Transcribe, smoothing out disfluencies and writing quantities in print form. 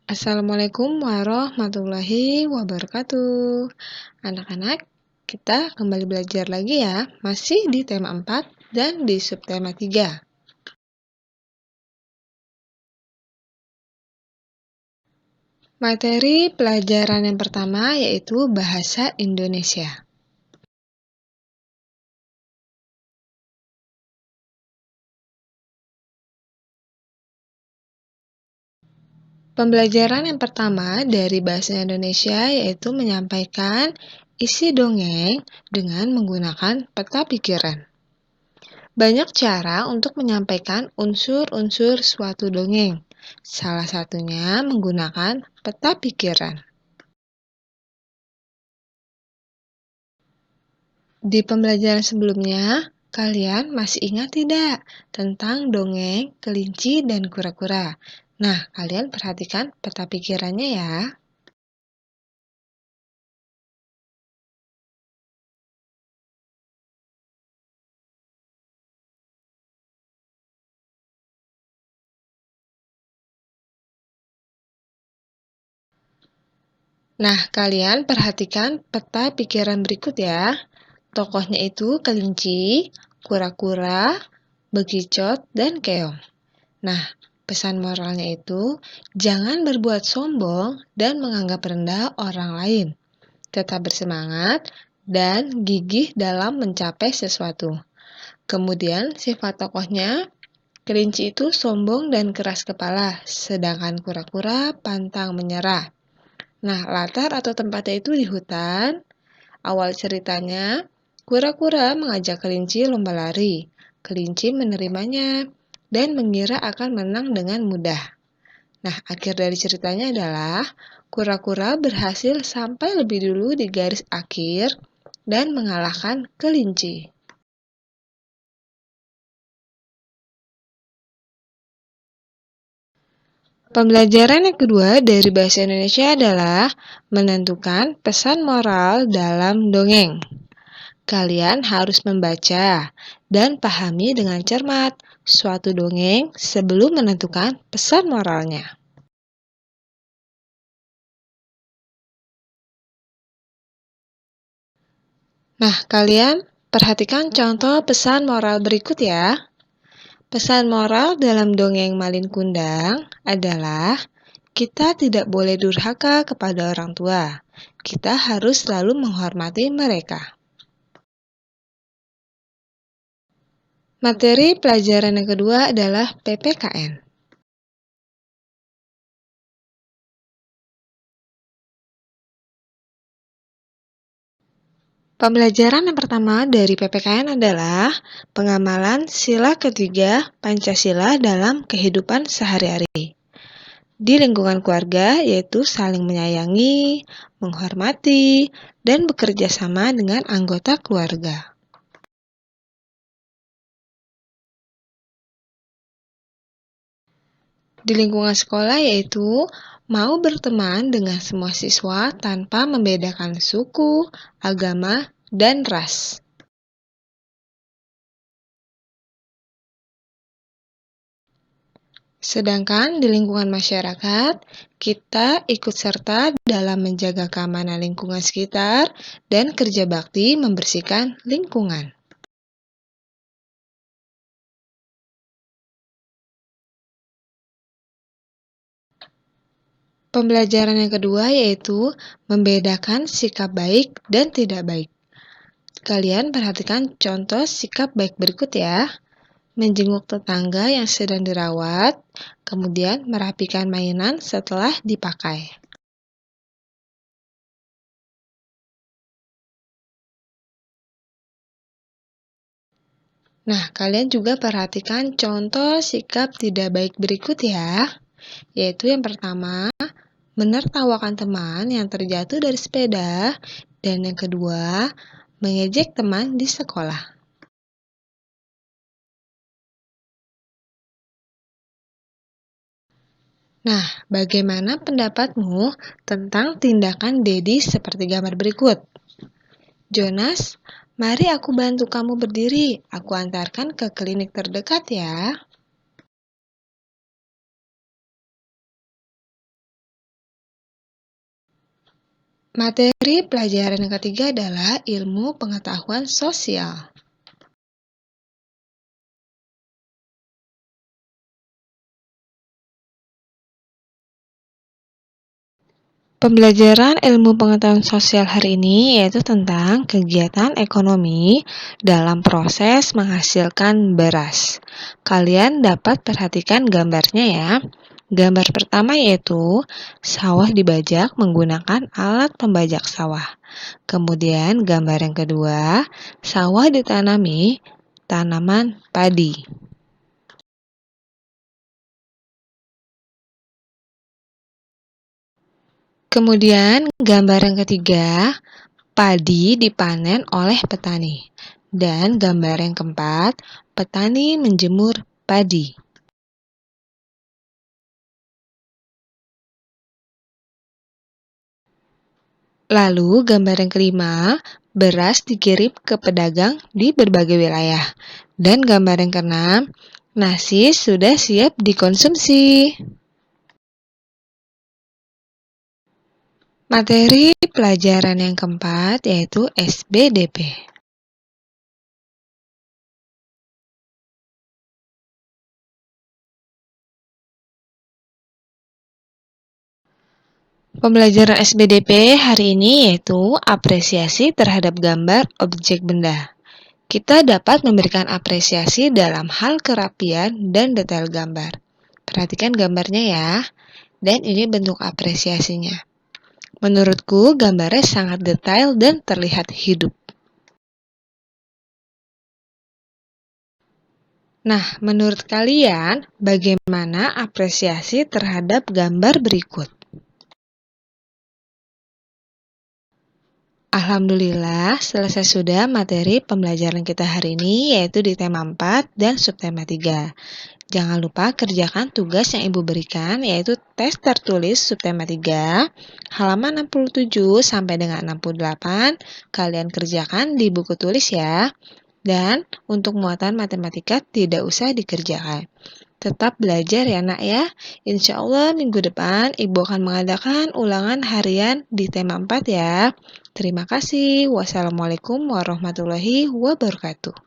Assalamualaikum warahmatullahi wabarakatuh. Anak-anak, kita kembali belajar lagi ya, masih di tema 4 dan di subtema 3. Materi pelajaran yang pertama yaitu Bahasa Indonesia. Pembelajaran yang pertama dari Bahasa Indonesia yaitu menyampaikan isi dongeng dengan menggunakan peta pikiran. Banyak cara untuk menyampaikan unsur-unsur suatu dongeng. Salah satunya menggunakan peta pikiran. Di pembelajaran sebelumnya, kalian masih ingat tidak tentang dongeng kelinci dan kura-kura? Nah, kalian perhatikan peta pikirannya ya. Nah, kalian perhatikan peta pikiran berikut ya. Tokohnya itu kelinci, kura-kura, bekicot, dan keong. Nah, pesan moralnya itu jangan berbuat sombong dan menganggap rendah orang lain. Tetap bersemangat dan gigih dalam mencapai sesuatu. Kemudian sifat tokohnya, kelinci itu sombong dan keras kepala, sedangkan kura-kura pantang menyerah. Nah, latar atau tempatnya itu di hutan. Awal ceritanya, kura-kura mengajak kelinci lomba lari. Kelinci menerimanya dan mengira akan menang dengan mudah. Nah, akhir dari ceritanya adalah kura-kura berhasil sampai lebih dulu di garis akhir dan mengalahkan kelinci. Pembelajaran yang kedua dari bahasa Indonesia adalah menentukan pesan moral dalam dongeng. Kalian harus membaca dan pahami dengan cermat suatu dongeng sebelum menentukan pesan moralnya. Nah, kalian perhatikan contoh pesan moral berikut ya. Pesan moral dalam dongeng Malin Kundang adalah kita tidak boleh durhaka kepada orang tua. Kita harus selalu menghormati mereka. Materi pelajaran yang kedua adalah PPKN. Pembelajaran yang pertama dari PPKN adalah pengamalan sila ketiga Pancasila dalam kehidupan sehari-hari. Di lingkungan keluarga, yaitu saling menyayangi, menghormati, dan bekerja sama dengan anggota keluarga. Di lingkungan sekolah yaitu mau berteman dengan semua siswa tanpa membedakan suku, agama, dan ras. Sedangkan di lingkungan masyarakat, kita ikut serta dalam menjaga keamanan lingkungan sekitar dan kerja bakti membersihkan lingkungan. Pembelajaran yang kedua yaitu membedakan sikap baik dan tidak baik. Kalian perhatikan contoh sikap baik berikut ya. Menjenguk tetangga yang sedang dirawat, kemudian merapikan mainan setelah dipakai. Nah, kalian juga perhatikan contoh sikap tidak baik berikut ya. Yaitu yang pertama, menertawakan teman yang terjatuh dari sepeda, dan yang kedua, mengejek teman di sekolah. Nah, bagaimana pendapatmu tentang tindakan Dedi seperti gambar berikut? Jonas, mari aku bantu kamu berdiri. Aku antarkan ke klinik terdekat ya. Materi pelajaran yang ketiga adalah ilmu pengetahuan sosial. Pembelajaran ilmu pengetahuan sosial hari ini yaitu tentang kegiatan ekonomi dalam proses menghasilkan beras. Kalian dapat perhatikan gambarnya ya. Gambar pertama yaitu sawah dibajak menggunakan alat pembajak sawah. Kemudian gambar yang kedua, sawah ditanami tanaman padi. Kemudian gambar yang ketiga, padi dipanen oleh petani. Dan gambar yang keempat, petani menjemur padi. Lalu gambar yang kelima, beras dikirim ke pedagang di berbagai wilayah. Dan gambar yang keenam, nasi sudah siap dikonsumsi. Materi pelajaran yang keempat yaitu SBDP. Pembelajaran SBDP hari ini yaitu apresiasi terhadap gambar objek benda. Kita dapat memberikan apresiasi dalam hal kerapian dan detail gambar. Perhatikan gambarnya ya, dan ini bentuk apresiasinya. Menurutku, gambarnya sangat detail dan terlihat hidup. Nah, menurut kalian, bagaimana apresiasi terhadap gambar berikut? Alhamdulillah, selesai sudah materi pembelajaran kita hari ini, yaitu di tema 4 dan subtema 3. Jangan lupa kerjakan tugas yang Ibu berikan, yaitu tes tertulis subtema 3, halaman 67 sampai dengan 68. Kalian kerjakan di buku tulis ya. Dan untuk muatan matematika tidak usah dikerjakan. Tetap belajar ya nak ya. Insya Allah minggu depan Ibu akan mengadakan ulangan harian di tema 4 ya. Terima kasih. Wassalamualaikum warahmatullahi wabarakatuh.